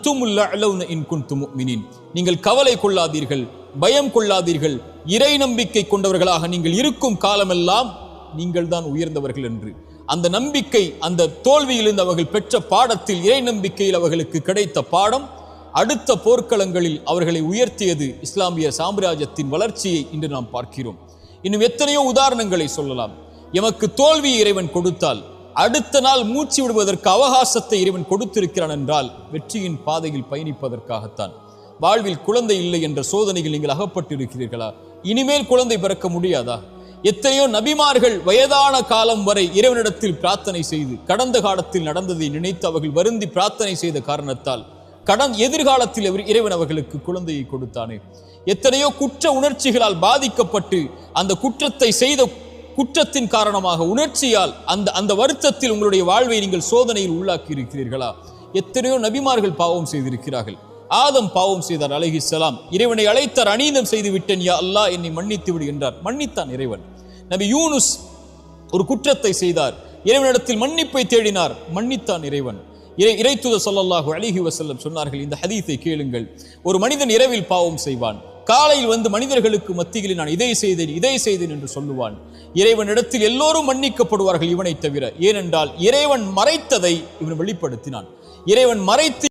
அன்துமுல் அஅலவுன இன் குன்தும் முஃமினீன். நீங்கள் கவலை கொள்ளாதீர்கள், பயம் கொள்ளாதீர்கள், இறை நம்பிக்கை கொண்டவர்களாக நீங்கள் இருக்கும் காலமெல்லாம் நீங்கள் தான் உயர்ந்தவர்கள் என்று. அந்த நம்பிக்கை, அந்த தோல்வியிலிருந்து அவர்கள் பெற்ற பாடத்தில், இறை நம்பிக்கையில் அவர்களுக்கு கிடைத்த பாடம் அடுத்த போர்க்களங்களில் அவர்களை உயர்த்தியது. இஸ்லாமிய சாம்ராஜ்யத்தின் வளர்ச்சியை இன்று நாம் பார்க்கிறோம். இன்னும் எத்தனையோ உதாரணங்களை சொல்லலாம். எமக்கு தோல்வியை இறைவன் கொடுத்தால் அடுத்த நாள் மூச்சு விடுவதற்கு அவகாசத்தை இறைவன் கொடுத்திருக்கிறான் என்றால் வெற்றியின் பாதையில் பயணிப்பதற்காகத்தான். வாழ்வில் குழந்தை இல்லை என்ற சோதனையில் நீங்கள் அகப்பட்டிருக்கிறீர்களா? இனிமேல் குழந்தை பிறக்க முடியாதா? எத்தனையோ நபிமார்கள் வயதான காலம் வரை இறைவனிடத்தில் பிரார்த்தனை செய்து கடந்த காலத்தில் நடந்ததை நினைத்து அவர்கள் வருந்தி பிரார்த்தனை செய்த காரணத்தால் எதிர்காலத்தில் இறைவன் அவர்களுக்கு குழந்தையை கொடுத்தானே. எத்தனையோ குற்ற உணர்ச்சிகளால் பாதிக்கப்பட்டு அந்த குற்றத்தை செய்த குற்றத்தின் காரணமாக உணர்ச்சியால் அந்த வருத்தத்தில் உங்களுடைய வாழ்வை நீங்கள் சோதனையில் உள்ளாக்கி இருக்கிறீர்களா? எத்தனையோ நபிமார்கள் பாவம் செய்திருக்கிறார்கள். ஆதம் பாவம் செய்தார் அலைஹிஸ்ஸலாம். இறைவனை அழைத்தார், அநீதம் செய்து விட்டேன் யா அல்லாஹ், என்னை மன்னித்து விடு என்றார். மன்னித்தான் இறைவன். நபி யூனுஸ் ஒரு குற்றத்தை செய்தார், இறைவனிடத்தில் மன்னிப்பை தேடினார், மன்னித்தான் இறைவன். இறைத்தூதர் ஸல்லல்லாஹு அலைஹி வஸல்லம் சொன்னார்கள், இந்த ஹதீஸை கேளுங்கள். ஒரு மனிதன் இரவில் பாவம் செய்வான், காலையில் வந்து மனிதர்களுக்கு மத்தியில் நான் இதை செய்தேன் என்று சொல்லுவான். இறைவனிடத்தில் எல்லோரும் மன்னிக்கப்படுவார்கள் இவனை தவிர. ஏனென்றால் இறைவன் மறைத்ததை இவன் வெளிப்படுத்தினான். இறைவன் மறைத்து